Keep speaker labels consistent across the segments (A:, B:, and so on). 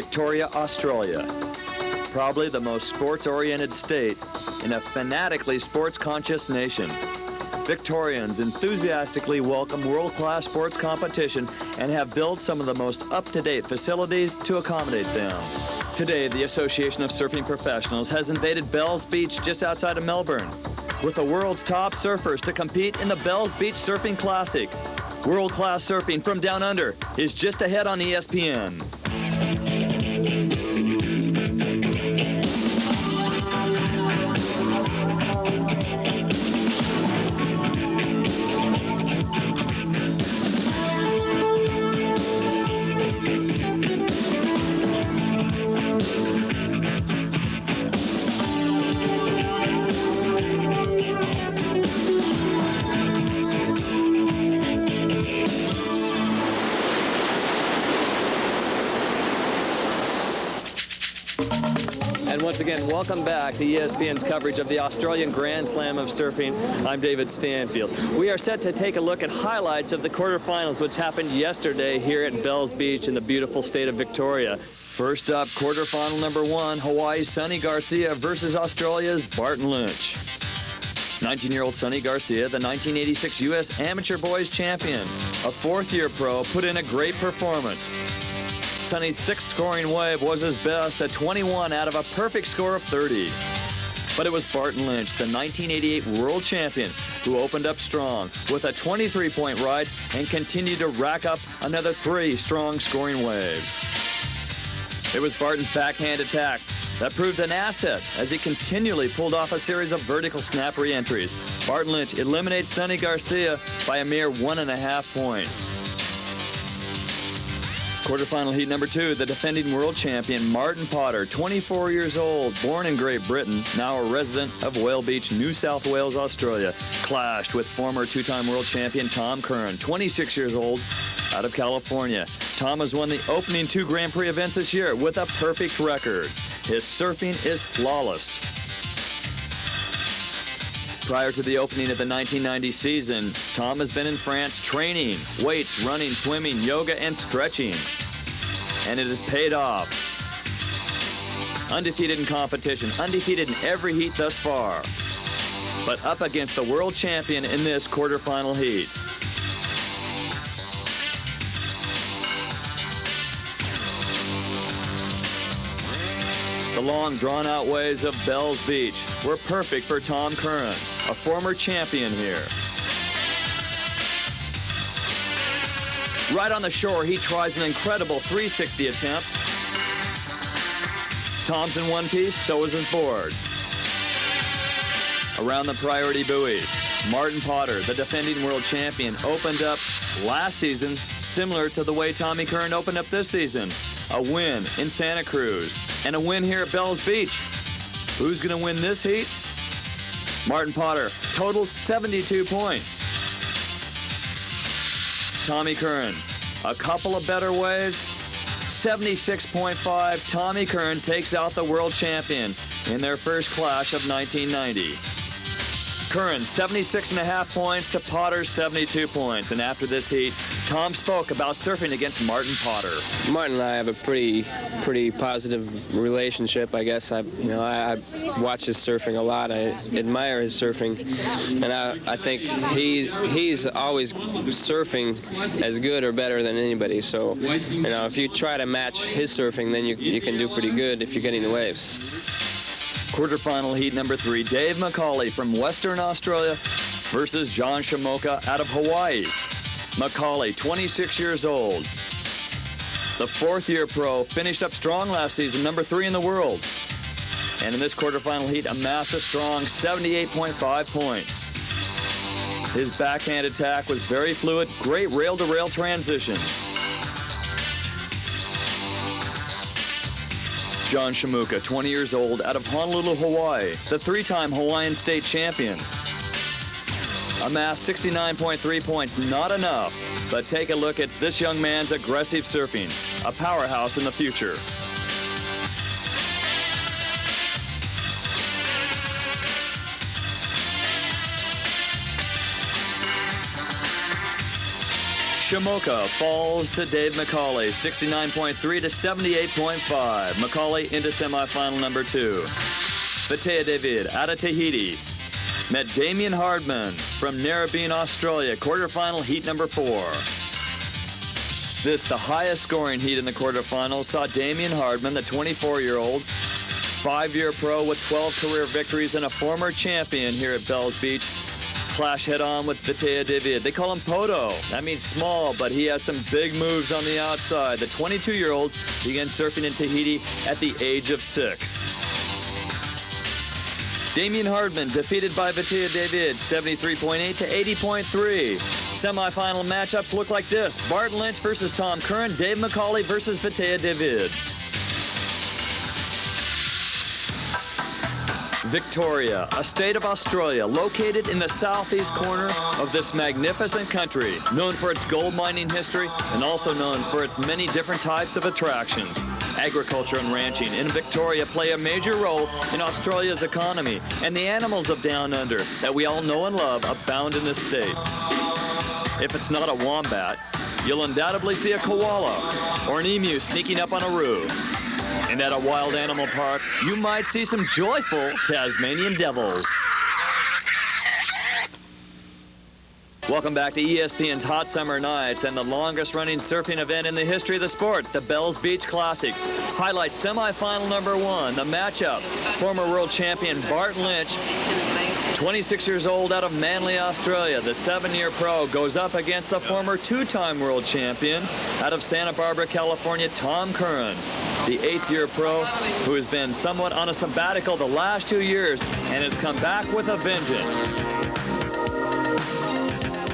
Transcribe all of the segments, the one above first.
A: Victoria, Australia. Probably the most sports-oriented state in a fanatically sports-conscious nation. Victorians enthusiastically welcome world-class sports competition and have built some of the most up-to-date facilities to accommodate them. Today, the Association of Surfing Professionals has invaded Bells Beach just outside of Melbourne with the world's top surfers to compete in the Bells Beach Surfing Classic. World-class surfing from down under is just ahead on ESPN. And once again, welcome back to ESPN's coverage of the Australian Grand Slam of Surfing. I'm David Stanfield. We are set to take a look at highlights of the quarterfinals, which happened yesterday here at Bells Beach in the beautiful state of Victoria. First up, quarterfinal number one, Hawaii's Sonny Garcia versus Australia's Barton Lynch. 19-year-old Sonny Garcia, the 1986 U.S. Amateur Boys Champion, a fourth-year pro, put in a great performance. Sonny's sixth scoring wave was his best at 21 out of a perfect score of 30. But it was Barton Lynch, the 1988 world champion, who opened up strong with a 23-point ride and continued to rack up another 3 strong scoring waves. It was Barton's backhand attack that proved an asset as he continually pulled off a series of vertical snap re-entries. Barton Lynch eliminates Sonny Garcia by a mere 1.5 points. Quarterfinal heat number 2, the defending world champion Martin Potter, 24 years old, born in Great Britain, now a resident of Whale Beach, New South Wales, Australia, clashed with former 2-time world champion Tom Curren, 26 years old, out of California. Tom has won the opening 2 Grand Prix events this year with a perfect record. His surfing is flawless. Prior to the opening of the 1990 season, Tom has been in France training, weights, running, swimming, yoga, and stretching. And it has paid off. Undefeated in competition, undefeated in every heat thus far. But up against the world champion in this quarterfinal heat. The long, drawn-out waves of Bells Beach were perfect for Tom Curren, a former champion here. Right on the shore, he tries an incredible 360 attempt. Tom's in one piece, so is his board. Around the priority buoy, Martin Potter, the defending world champion, opened up last season similar to the way Tommy Curren opened up this season. A win in Santa Cruz and a win here at Bells Beach. Who's going to win this heat? Martin Potter totaled 72 points. Tommy Curren, a couple of better waves, 76.5. Tommy Curren takes out the world champion in their first clash of 1990. Curren, 76.5 points to Potter's 72 points. And after this heat, Tom spoke about surfing against Martin Potter.
B: Martin and I have a pretty positive relationship, I guess. I watch his surfing a lot. I admire his surfing, and I think he's always surfing as good or better than anybody. So, if you try to match his surfing, then you can do pretty good if you're getting the waves.
A: Quarterfinal heat number 3, Dave McCauley from Western Australia versus John Shimoka out of Hawaii. McCauley, 26 years old. The fourth-year pro finished up strong last season, number 3 in the world. And in this quarterfinal heat, amassed a strong 78.5 points. His backhand attack was very fluid, great rail-to-rail transitions. John Shimoka, 20 years old, out of Honolulu, Hawaii, the 3-time Hawaiian state champion. Amassed 69.3 points, not enough, but take a look at this young man's aggressive surfing, a powerhouse in the future. Shamoka falls to Dave McCauley, 69.3 to 78.5. McCauley into semifinal number 2. Batea David out of Tahiti met Damien Hardman from Narrabeen, Australia, quarterfinal heat number 4. This, the highest scoring heat in the quarterfinals, saw Damien Hardman, the 24-year-old, 5-year pro with 12 career victories and a former champion here at Bells Beach, clash head-on with Batea David. They call him Poto. That means small, but he has some big moves on the outside. The 22-year-old began surfing in Tahiti at the age of 6. Damien Hardman defeated by Batea David, 73.8 to 80.3. Semifinal matchups look like this. Bart Lynch versus Tom Curren, Dave McCauley versus Batea David. Victoria, a state of Australia located in the southeast corner of this magnificent country, known for its gold mining history and also known for its many different types of attractions. Agriculture and ranching in Victoria play a major role in Australia's economy, and the animals of Down Under that we all know and love abound in this state. If it's not a wombat, you'll undoubtedly see a koala or an emu sneaking up on a roof. And at a wild animal park, you might see some joyful Tasmanian devils. Welcome back to ESPN's Hot Summer Nights and the longest-running surfing event in the history of the sport, the Bells Beach Classic. Highlights semifinal number 1, the matchup. Former world champion Bart Lynch, 26 years old out of Manly, Australia. The 7-year pro goes up against the former 2-time world champion out of Santa Barbara, California, Tom Curren. The 8th-year pro who has been somewhat on a sabbatical the last 2 years and has come back with a vengeance.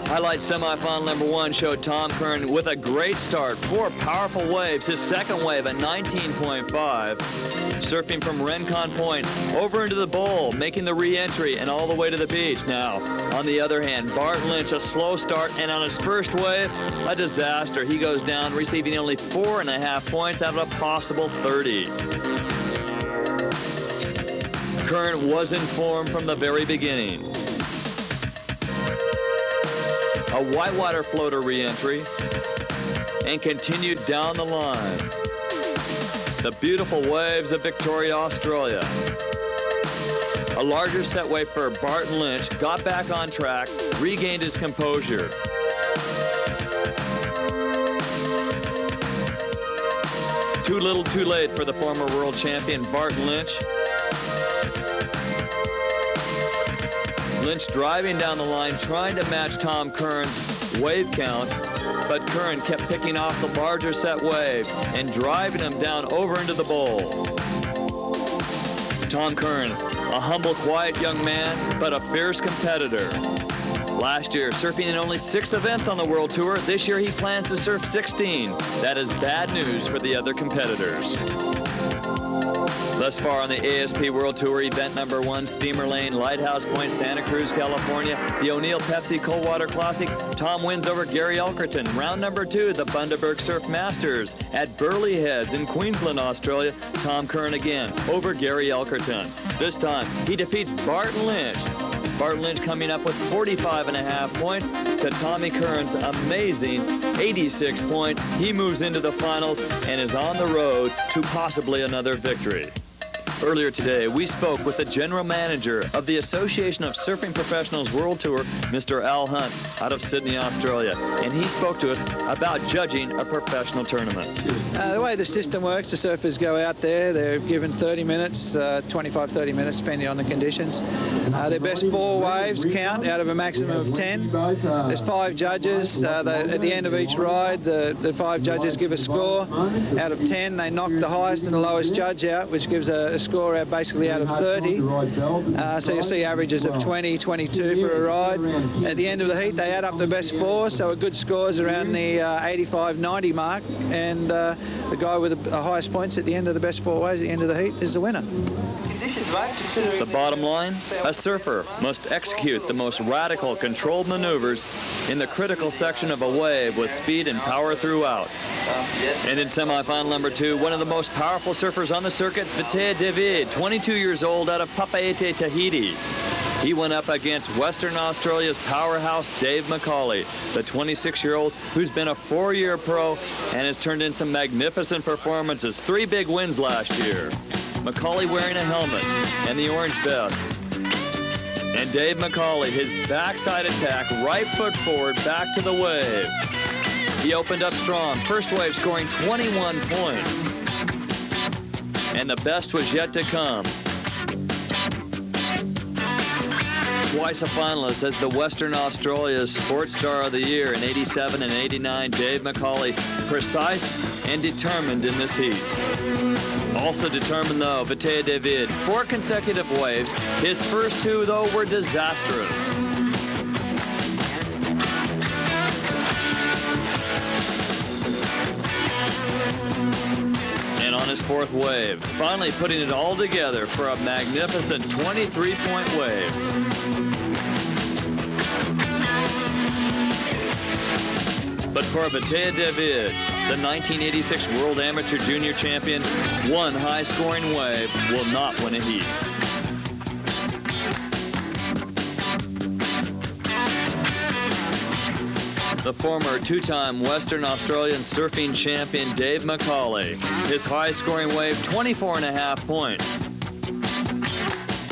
A: Highlight semifinal number 1 showed Tom Curren with a great start. 4 powerful waves. His second wave at 19.5. Surfing from Rincon Point over into the bowl, making the re-entry and all the way to the beach. Now, on the other hand, Bart Lynch, a slow start, and on his first wave, a disaster. He goes down, receiving only 4.5 points out of a possible 30. Curren was in form from the very beginning. A whitewater floater re-entry, and continued down the line. The beautiful waves of Victoria, Australia. A larger set wave for Bart Lynch, got back on track, regained his composure. Too little too late for the former world champion Bart Lynch. Lynch driving down the line, trying to match Tom Curren's wave count, but Curren kept picking off the larger set wave and driving him down over into the bowl. Tom Curren, a humble, quiet young man, but a fierce competitor. Last year, surfing in only 6 events on the World Tour. This year, he plans to surf 16. That is bad news for the other competitors. Thus far on the ASP World Tour, event number 1, Steamer Lane, Lighthouse Point, Santa Cruz, California, the O'Neill Pepsi Coldwater Classic. Tom wins over Gary Elkerton. Round number 2, the Bundaberg Surf Masters at Burleigh Heads in Queensland, Australia. Tom Curren again over Gary Elkerton. This time, he defeats Bart Lynch. Bart Lynch coming up with 45.5 points to Tommy Curren's amazing 86 points. He moves into the finals and is on the road to possibly another victory. Earlier today, we spoke with the general manager of the Association of Surfing Professionals World Tour, Mr. Al Hunt, out of Sydney, Australia, and he spoke to us about judging a professional tournament.
C: The way the system works, the surfers go out there, they're given 30 minutes, 25, 30 minutes, depending on the conditions. Their best 4 waves count out of a maximum of 10. There's 5 judges. At the end of each ride, the 5 judges give a score. Out of 10, they knock the highest and the lowest judge out, which gives a score out basically out of 30. So you'll see averages of 20, 22 for a ride. At the end of the heat, they add up the best 4, so a good score is around the 85, 90 mark, and the guy with the highest points at the end of the best 4 waves at the end of the heat is the winner.
A: The bottom line, a surfer must execute the most radical controlled maneuvers in the critical section of a wave with speed and power throughout. And in semifinal number 2, one of the most powerful surfers on the circuit, Batea David, 22 years old out of Papeete, Tahiti. He went up against Western Australia's powerhouse Dave McCauley, the 26-year-old who's been a 4-year pro and has turned in some magnificent performances. 3 big wins last year. McCauley wearing a helmet and the orange vest. And Dave McCauley, his backside attack, right foot forward, back to the wave. He opened up strong, first wave scoring 21 points. And the best was yet to come. Twice a finalist as the Western Australia's Sports Star of the Year in '87 and '89, Dave McCauley, precise and determined in this heat. Also determined, though, Vitae David, 4 consecutive waves. His first 2, though, were disastrous. And on his 4th wave, finally putting it all together for a magnificent 23-point wave. But for Vitae David, the 1986 World Amateur Junior Champion, 1 high-scoring wave will not win a heat. The former 2-time Western Australian surfing champion Dave McCauley, his high-scoring wave 24.5 points.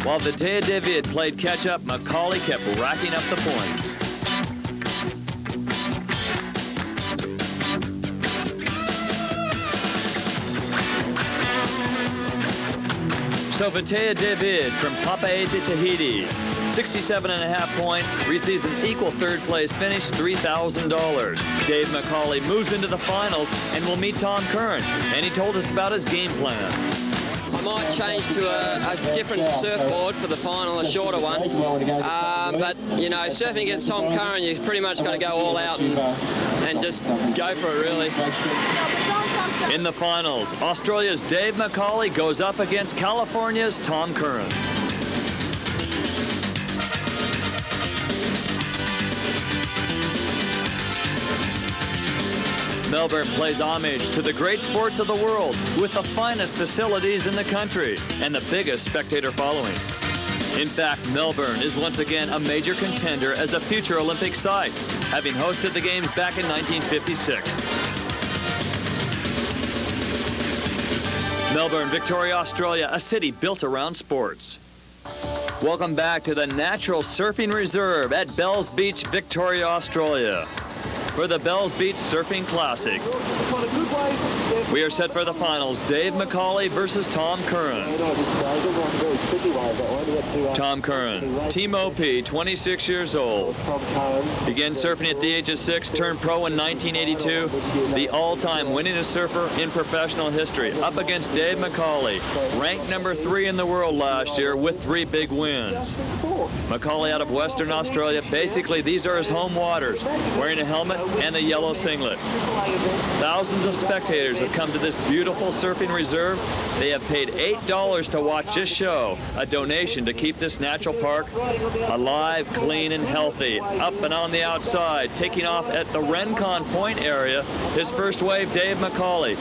A: While Vitae David played catch-up, McCauley kept racking up the points. So Vitae David from Papeete to Tahiti, 67.5 points, receives an equal 3rd place finish, $3,000. Dave McCauley moves into the finals and will meet Tom Curren, and he told us about his game plan.
D: I might change to a different surfboard for the final, a shorter one. But, you know, surfing against Tom Curren, you've pretty much got to go all out and just go for it, really.
A: In the finals, Australia's Dave McCauley goes up against California's Tom Curren. Melbourne plays homage to the great sports of the world with the finest facilities in the country and the biggest spectator following. In fact, Melbourne is once again a major contender as a future Olympic site, having hosted the Games back in 1956. Melbourne, Victoria, Australia, a city built around sports. Welcome back to the Natural Surfing Reserve at Bells Beach, Victoria, Australia, for the Bells Beach Surfing Classic. We are set for the finals, Dave McCauley versus Tom Curren. Tom Curren, Team OP, 26 years old. Began surfing at the age of 6, turned pro in 1982. The all-time winningest surfer in professional history, up against Dave McCauley, ranked number 3 in the world last year with 3 big wins. McCauley out of Western Australia, basically these are his home waters, wearing a helmet and a yellow singlet. Thousands of spectators have come to this beautiful surfing reserve. They have paid $8 to watch this show, a donation to keep this natural park alive, clean, and healthy. Up and on the outside, taking off at the Rincon Point area, his first wave, Dave McCauley.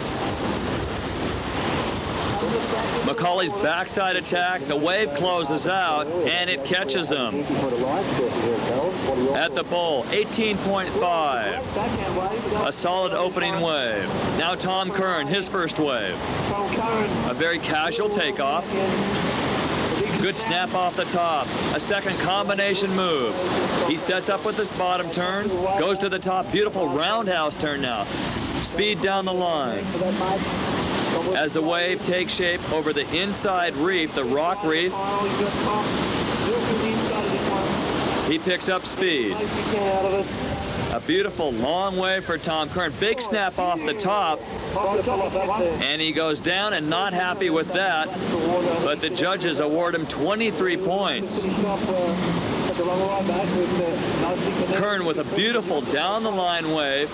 A: McCauley's backside attack, the wave closes out, and it catches him. At the pole, 18.5. A solid opening wave. Now Tom Curren, his first wave. A very casual takeoff. Good snap off the top. A second combination move. He sets up with this bottom turn, goes to the top. Beautiful roundhouse turn now. Speed down the line. As the wave takes shape over the inside reef, the rock reef, he picks up speed. A beautiful long wave for Tom Curren. Big snap off the top, and he goes down and not happy with that, but the judges award him 23 points. Curren with a beautiful down-the-line wave,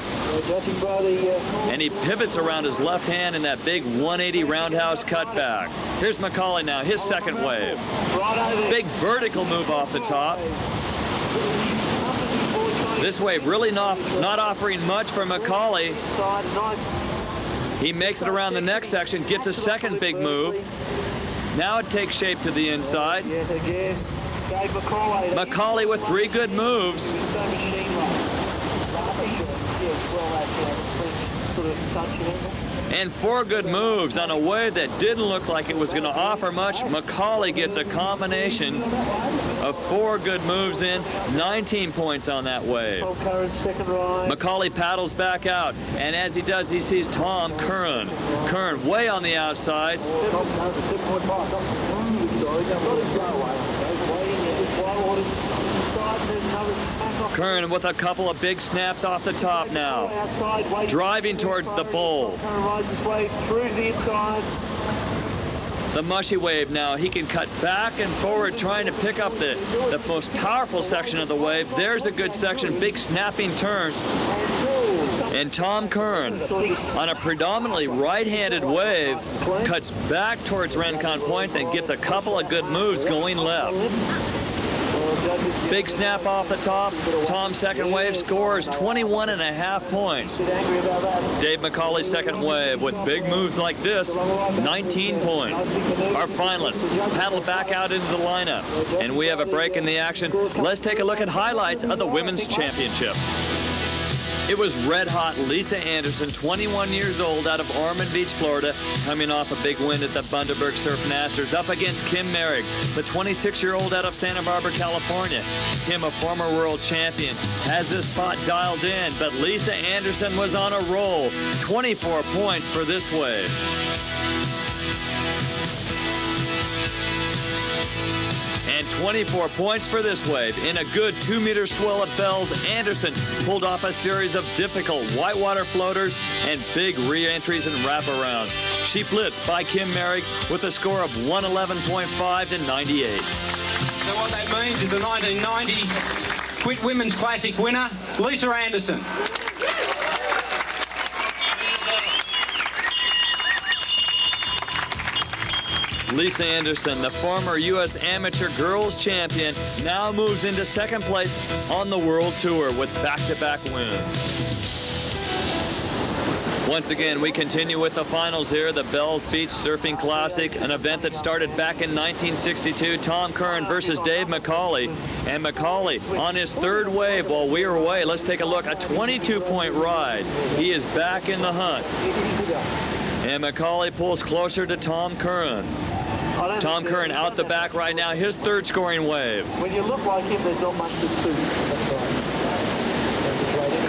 A: and he pivots around his left hand in that big 180 roundhouse cutback. Here's McCauley now, his second wave. Big vertical move off the top. This wave really not offering much for McCauley. He makes it around the next section, gets a second big move. Now it takes shape to the inside. McCauley with 3 good moves. And 4 good moves on a wave that didn't look like it was going to offer much. McCauley gets a combination of 4 good moves in, 19 points on that wave. McCauley paddles back out, and as he does, he sees Tom Curren. Curren way on the outside. Curren with a couple of big snaps off the top now. Driving towards the bowl. The mushy wave now. He can cut back and forward trying to pick up the most powerful section of the wave. There's a good section. Big snapping turn. And Tom Curren, on a predominantly right-handed wave, cuts back towards Rincon points and gets a couple of good moves going left. Big snap off the top. Tom's second wave scores 21.5 points. Dave McCauley's second wave with big moves like this, 19 points. Our finalists paddle back out into the lineup, and we have a break in the action. Let's take a look at highlights of the Women's Championship. It was red-hot Lisa Anderson, 21 years old, out of Ormond Beach, Florida, coming off a big win at the Bundaberg Surf Masters, up against Kim Merrick, the 26-year-old out of Santa Barbara, California. Kim, a former world champion, has this spot dialed in, but Lisa Anderson was on a roll. 24 points for this wave. And 24 points for this wave. In a good 2-meter swell of bells, Anderson pulled off a series of difficult whitewater floaters and big re-entries and wraparounds. She blitzed by Kim Merrick with a score of 111.5 to 98.
E: So what that means is the 1990 Quit Women's Classic winner, Lisa Anderson.
A: Lisa Anderson, the former U.S. Amateur Girls Champion, now moves into second place on the World Tour with back-to-back wins. Once again, we continue with the finals here, the Bells Beach Surfing Classic, an event that started back in 1962. Tom Curren versus Dave McCauley. And McCauley on his third wave while we were away. Let's take a look. A 22-point ride. He is back in the hunt. And McCauley pulls closer to Tom Curren. Tom Curren out the back right now, his third scoring wave.
F: When you look like him, there's not much to suit.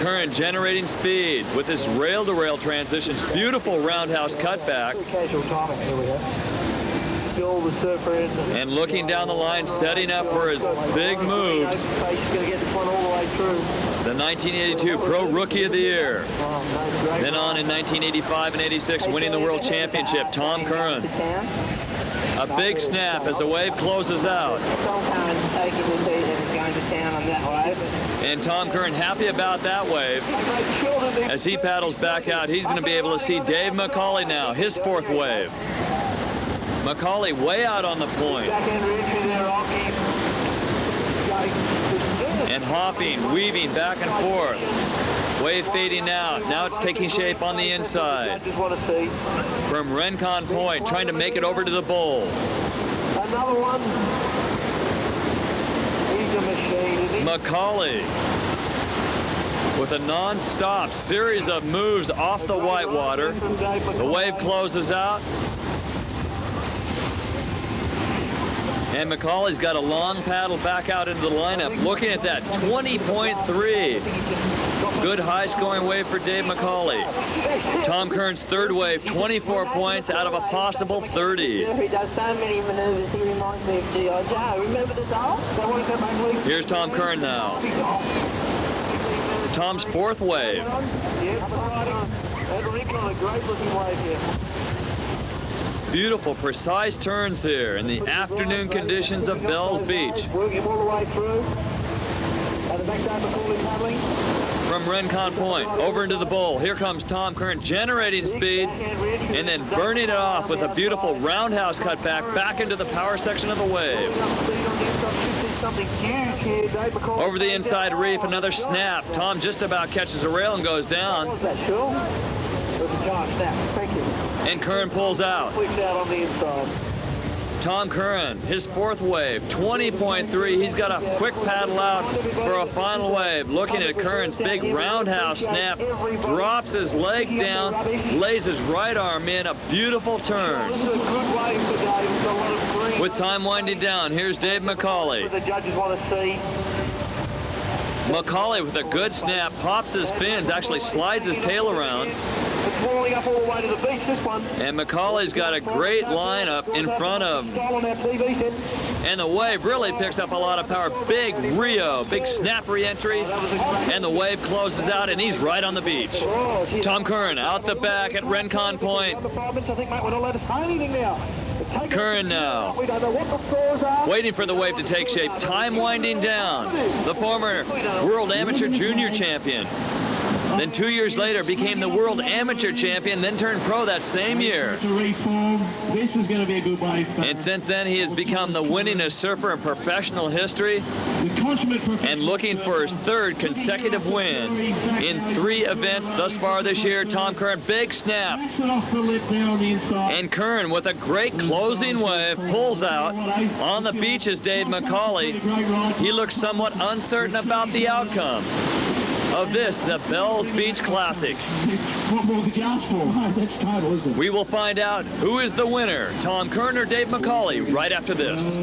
A: Curren generating speed with his rail-to-rail transitions. Beautiful roundhouse cutback.
F: Casual timing, here we go. Still the surfer in.
A: And looking down the line, setting up for his big moves.
F: He's going to get this one all the way through.
A: The 1982 Pro Rookie of the Year. Then on in 1985 and 86, winning the World Championship, Tom Curren. A big snap as the wave closes out.
F: Tom Curren's taking the lead and is going to town on that wave.
A: And Tom Curren happy about that wave. As he paddles back out, he's going to be able to see Dave McCauley now, his fourth wave. McCauley way out on the point. And hopping, weaving back and forth. Wave fading out. Now it's taking shape on the inside. From Rincon Point, trying to make it over to the bowl.
F: Another one. He's a machine, isn't he?
A: McCauley with a non-stop series of moves off the whitewater. The wave closes out. And McCauley's got a long paddle back out into the lineup. Looking at that, 20.3. Good high-scoring wave for Dave McCauley. Tom Curren's third wave, 24 points out of a possible 30.
F: He does so many maneuvers, he reminds me of G.I. Joe. Remember the doll? So what is that, mate?
A: Here's Tom Curren now. Tom's fourth wave.
F: Yeah, and Rincon on a great-looking wave here.
A: Beautiful, precise turns here in the afternoon conditions of Bells Beach.
F: Work him all the way through. At the back down, McCauley paddling.
A: From Rincon Point, over into the bowl. Here comes Tom Curren, generating speed, and then burning it off with a beautiful roundhouse cutback back into the power section of the wave. Over the inside reef, another snap. Tom just about catches a rail and goes down.
F: What was that, Sean? It was a giant snap. Thank you.
A: And Curren pulls out.
F: Flicks out on the inside.
A: Tom Curren, his fourth wave, 20.3. He's got a quick paddle out for a final wave. Looking at Curren's big roundhouse snap, drops his leg down, lays his right arm in, a beautiful turn. With time winding down, here's Dave McCauley.
F: The judges want to see.
A: McCauley with a good snap, pops his fins, actually slides his tail around.
F: It's rolling up all the way to the beach, this one.
A: And McCauley's got a great lineup in front of him.
F: Style on our TV set.
A: And the wave really picks up a lot of power. Big Rio, big snap re-entry. And the wave closes out, and he's right on the beach. Tom Curren out the back at Rincon Point.
F: I think, mate, we're not allowed to say anything now.
A: Curren now,
F: We don't know what the scores are.
A: waiting for the wave to take shape. Time winding down. The former World Amateur Junior Champion. Then 2 years later became the World Amateur Champion, then turned pro that same year.
G: To reform. This is going to be a good wave.
A: And since then, he has become the winningest surfer in professional history and looking for his third consecutive win in 3 events thus far this year. Tom Curren, big snap. And Curren with a great closing wave, pulls out. On the beach is Dave McCauley. He looks somewhat uncertain about the outcome of this, the Bells Beach Classic.
G: What more could you ask for? That's total, isn't it?
A: We will find out who is the winner, Tom Curren or Dave McCauley, right after this.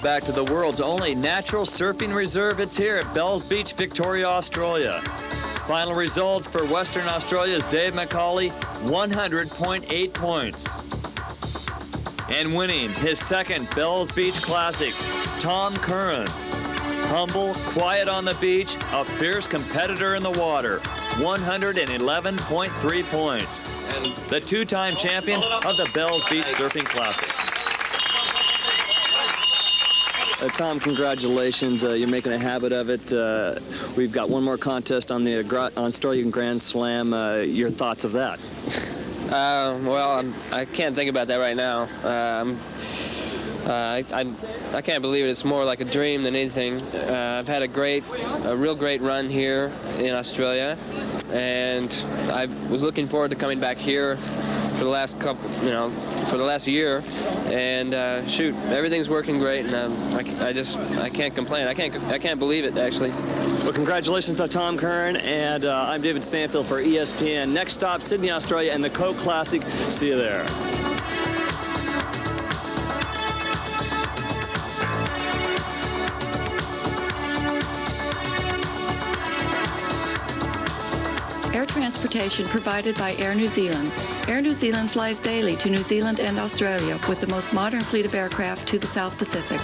A: Back to the world's only natural surfing reserve. It's here at Bells Beach, Victoria, Australia. Final results for Western Australia's Dave McCauley, 100.8 points. And winning his second Bells Beach Classic, Tom Curren. Humble, quiet on the beach, a fierce competitor in the water, 111.3 points. And the 2-time champion of the Bells Beach Surfing Classic. Tom, congratulations. You're making a habit of it. We've got one more contest on the Australian Grand Slam. Your thoughts of that?
B: Well, I can't think about that right now. I can't believe it. It's more like a dream than anything. I've had a real great run here in Australia, and I was looking forward to coming back here for the last for the last year, and shoot, everything's working great, and I can't complain. I can't believe it, actually.
A: Well, congratulations to Tom Curren, and I'm David Stanfield for ESPN. Next stop, Sydney, Australia, and the Coke Classic. See you there.
H: Air transportation provided by Air New Zealand. Air New Zealand flies daily to New Zealand and Australia with the most modern fleet of aircraft to the South Pacific.